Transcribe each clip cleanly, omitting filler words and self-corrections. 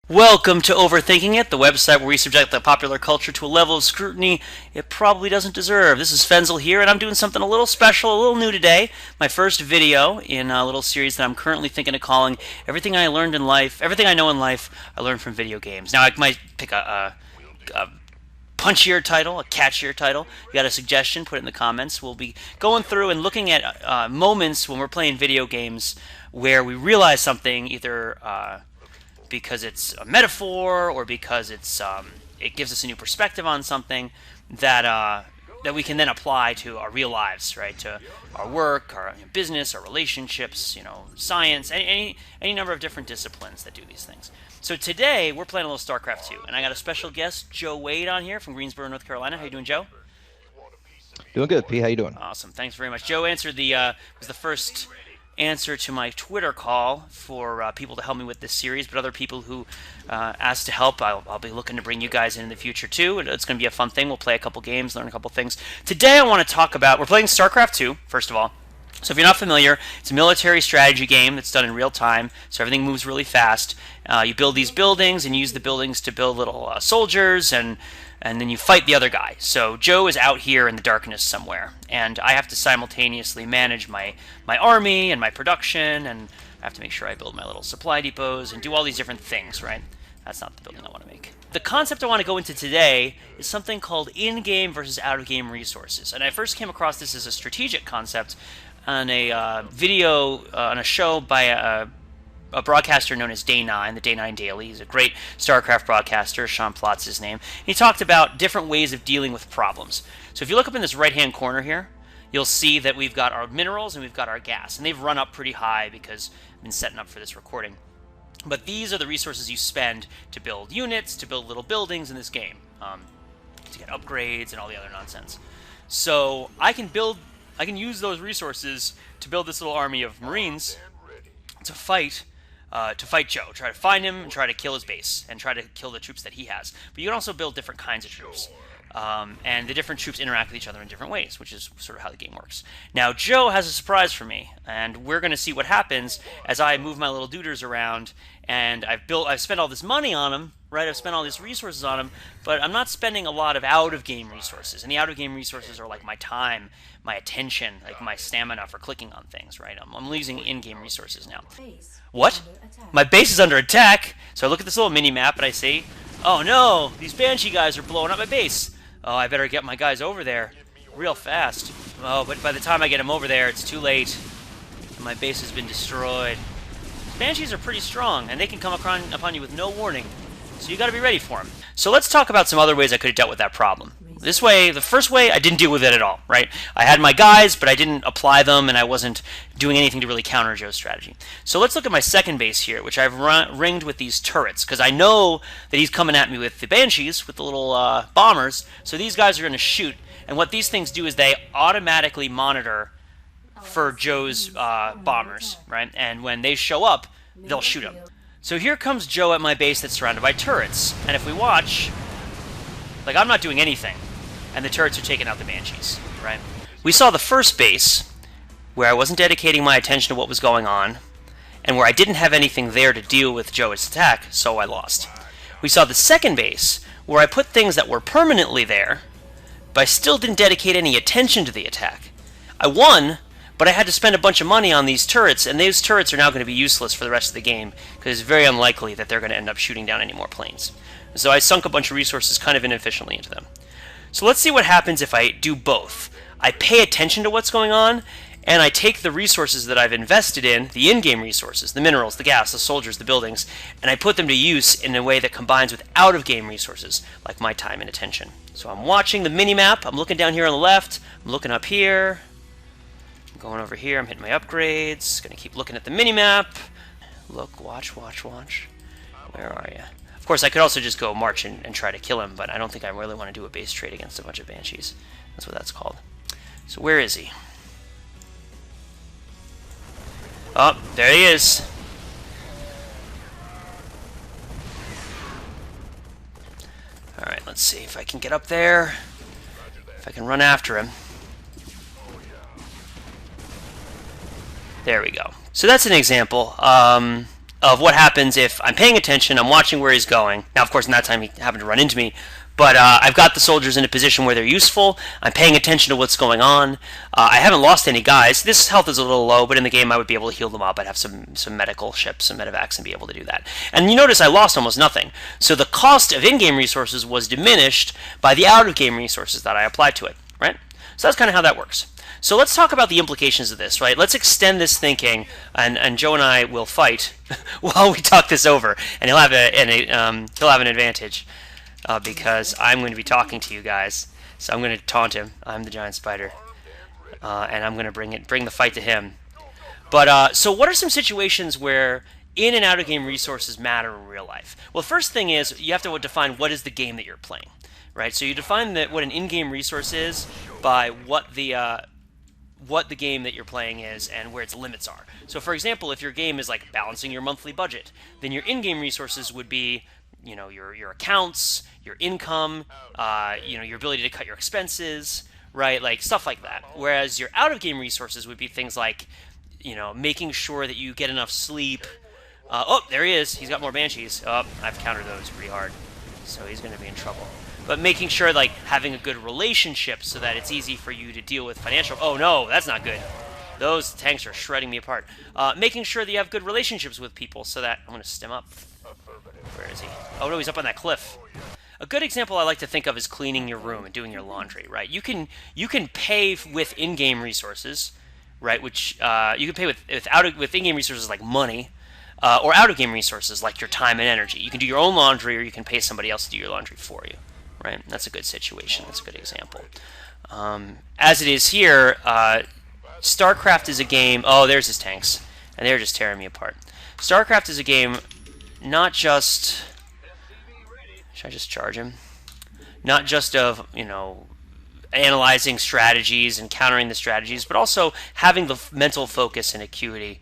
Welcome to Overthinking It, the website where we subject the popular culture to a level of scrutiny it probably doesn't deserve. This is Fenzel here, and I'm doing something a little special, a little new today. My first video in a little series that I'm currently thinking of calling Everything I Learned in Life, Everything I Know in Life, I Learned from Video Games. Now, I might pick a punchier title, a catchier title. You got a suggestion, put it in the comments. We'll be going through and looking at moments when we're playing video games where we realize something either because it's a metaphor or because it gives us a new perspective on something that we can then apply to our real lives, right? To our work, our business, our relationships, science, any number of different disciplines that do these things. So today we're playing a little StarCraft 2, and I got a special guest, Joe Wade, on here from Greensboro, North Carolina. How you doing, Joe? Doing good, P. How you doing? Awesome. Thanks very much. Joe answered was the first answer to my Twitter call for people to help me with this series, but other people who asked to help, I'll be looking to bring you guys in the future too. It's going to be a fun thing. We'll play a couple games, learn a couple things. Today I want to talk about, we're playing StarCraft 2, first of all. So if you're not familiar, it's a military strategy game that's done in real time, so everything moves really fast. You build these buildings and use the buildings to build little soldiers, and then you fight the other guy. So Joe is out here in the darkness somewhere, and I have to simultaneously manage my army and my production, and I have to make sure I build my little supply depots and do all these different things, right? That's not the building I want to make. The concept I want to go into today is something called in-game versus out-of-game resources, and I first came across this as a strategic concept on a video, on a show by a broadcaster known as Day 9, the Day 9 Daily. He's a great StarCraft broadcaster. Sean Plott's his name. And he talked about different ways of dealing with problems. So if you look up in this right-hand corner here, you'll see that we've got our minerals and we've got our gas. And they've run up pretty high because I've been setting up for this recording. But these are the resources you spend to build units, to build little buildings in this game, to get upgrades and all the other nonsense. So I can use those resources to build this little army of Marines to fight Joe, try to find him and try to kill his base and try to kill the troops that he has. But you can also build different kinds of troops. And the different troops interact with each other in different ways, which is sort of how the game works. Now, Joe has a surprise for me, and we're going to see what happens as I move my little duders around, and I've spent all this money on them, right? I've spent all these resources on them, but I'm not spending a lot of out-of-game resources. And the out-of-game resources are like my time, my attention, like my stamina for clicking on things, right? I'm losing in-game resources now. What? My base is under attack. So I look at this little mini-map and I see, oh no, these Banshee guys are blowing up my base. Oh, I better get my guys over there real fast. Oh, but by the time I get them over there, it's too late. And my base has been destroyed. Banshees are pretty strong, and they can come upon you with no warning. So you got to be ready for them. So let's talk about some other ways I could have dealt with that problem. This way, the first way, I didn't deal with it at all, right? I had my guys, but I didn't apply them, and I wasn't doing anything to really counter Joe's strategy. So let's look at my second base here, which I've ringed with these turrets, because I know that he's coming at me with the Banshees, with the little bombers, so these guys are going to shoot. And what these things do is they automatically monitor for Joe's bombers, right? And when they show up, they'll shoot them. So here comes Joe at my base that's surrounded by turrets, and if we watch, like, I'm not doing anything, and the turrets are taking out the Banshees, right? We saw the first base, where I wasn't dedicating my attention to what was going on, and where I didn't have anything there to deal with Joe's attack, so I lost. We saw the second base, where I put things that were permanently there, but I still didn't dedicate any attention to the attack. I won, but I had to spend a bunch of money on these turrets, and those turrets are now going to be useless for the rest of the game, because it's very unlikely that they're going to end up shooting down any more planes. So I sunk a bunch of resources kind of inefficiently into them. So let's see what happens if I do both. I pay attention to what's going on, and I take the resources that I've invested in, the in-game resources, the minerals, the gas, the soldiers, the buildings, and I put them to use in a way that combines with out-of-game resources, like my time and attention. So I'm watching the mini-map, I'm looking down here on the left, I'm looking up here, I'm going over here, I'm hitting my upgrades, gonna keep looking at the mini-map. Look, watch. Where are you? Of course, I could also just go march and try to kill him, but I don't think I really want to do a base trade against a bunch of Banshees. That's what that's called. So where is he? Oh, there he is. Alright, let's see if I can get up there. If I can run after him. There we go. So that's an example. of what happens if I'm paying attention, I'm watching where he's going. Now, of course, in that time, he happened to run into me. But I've got the soldiers in a position where they're useful. I'm paying attention to what's going on. I haven't lost any guys. This health is a little low, but in the game I would be able to heal them up. I'd have some medical ships, some medevacs, and be able to do that. And you notice I lost almost nothing. So the cost of in-game resources was diminished by the out-of-game resources that I applied to it, right? So that's kind of how that works. So let's talk about the implications of this, right? Let's extend this thinking, and Joe and I will fight while we talk this over, and he'll have an advantage. Because I'm going to be talking to you guys. So I'm going to taunt him. I'm the giant spider. And I'm going to bring the fight to him. But so what are some situations where in and out of game resources matter in real life? Well, first thing is you have to define what is the game that you're playing, right? So you define what an in-game resource is by what the game that you're playing is and where its limits are. So for example, if your game is like balancing your monthly budget, then your in-game resources would be your accounts, your income, your ability to cut your expenses, right? Like stuff like that. Whereas your out-of-game resources would be things like, making sure that you get enough sleep. Oh, there he is. He's got more banshees. Oh, I've countered those pretty hard, so he's going to be in trouble. But making sure, like, having a good relationship so that it's easy for you to deal with financial. Oh no, that's not good. Those tanks are shredding me apart. Making sure that you have good relationships with people so that I'm going to stem up. Where is he? Oh no, he's up on that cliff. A good example I like to think of is cleaning your room and doing your laundry, right? You can pay with in-game resources, right? Which you can pay with in-game resources like money, or out-of-game resources like your time and energy. You can do your own laundry, or you can pay somebody else to do your laundry for you, right? That's a good situation. That's a good example. As it is here, StarCraft is a game. Oh, there's his tanks, and they're just tearing me apart. StarCraft is a game. Not just, should I just charge him? Not just of, analyzing strategies and countering the strategies, but also having the mental focus and acuity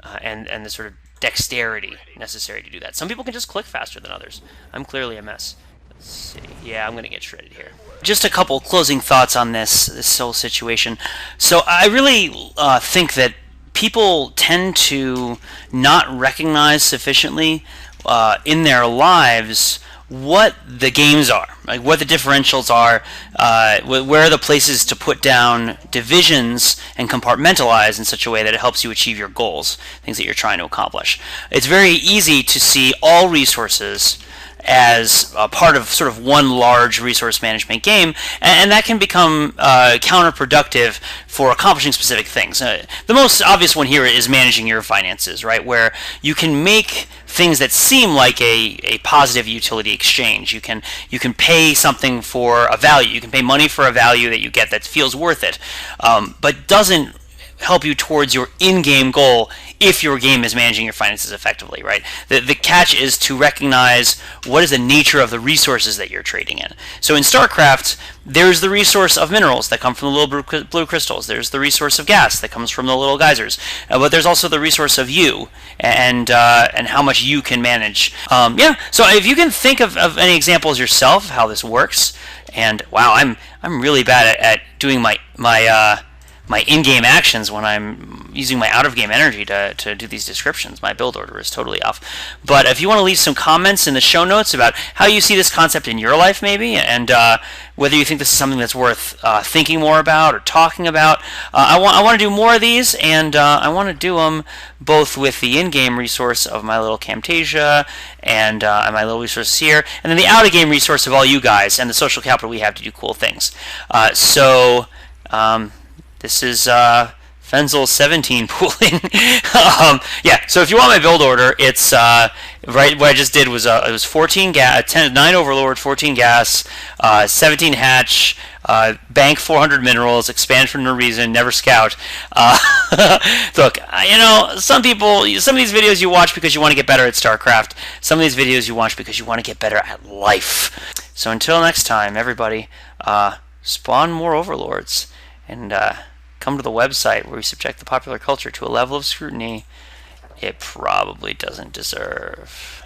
and the sort of dexterity necessary to do that. Some people can just click faster than others. I'm clearly a mess. Let's see. Yeah, I'm going to get shredded here. Just a couple closing thoughts on this whole situation. So I really think that people tend to not recognize sufficiently in their lives what the games are, like what the differentials are, where are the places to put down divisions and compartmentalize in such a way that it helps you achieve your goals, things that you're trying to accomplish. It's very easy to see all resources as a part of sort of one large resource management game, and that can become counterproductive for accomplishing specific things. The most obvious one here is managing your finances, right, where you can make things that seem like a positive utility exchange. You can pay something for a value. You can pay money for a value that you get that feels worth it, but doesn't help you towards your in-game goal if your game is managing your finances effectively, right? The catch is to recognize what is the nature of the resources that you're trading in. So in StarCraft, there's the resource of minerals that come from the little blue crystals. There's the resource of gas that comes from the little geysers. But there's also the resource of you and how much you can manage. So if you can think of any examples yourself how this works, and wow, I'm really bad at doing my in-game actions when I'm using my out-of-game energy to do these descriptions. My build order is totally off. But if you want to leave some comments in the show notes about how you see this concept in your life maybe, and whether you think this is something that's worth thinking more about or talking about, I want to do more of these, and I want to do them both with the in-game resource of my little Camtasia and my little resources here, and then the out-of-game resource of all you guys and the social capital we have to do cool things. This is Fenzel 17 pooling. So if you want my build order, it's right. What I just did was it was 14 gas, 9 overlord, 14 gas, 17 hatch, bank 400 minerals, expand for no reason, never scout. Look, some of these videos you watch because you want to get better at StarCraft. Some of these videos you watch because you want to get better at life. So until next time, everybody, spawn more overlords and come to the website where we subject the popular culture to a level of scrutiny it probably doesn't deserve.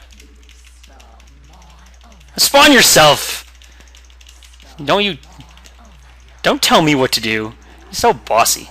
Spawn yourself! Don't tell me what to do. You're so bossy.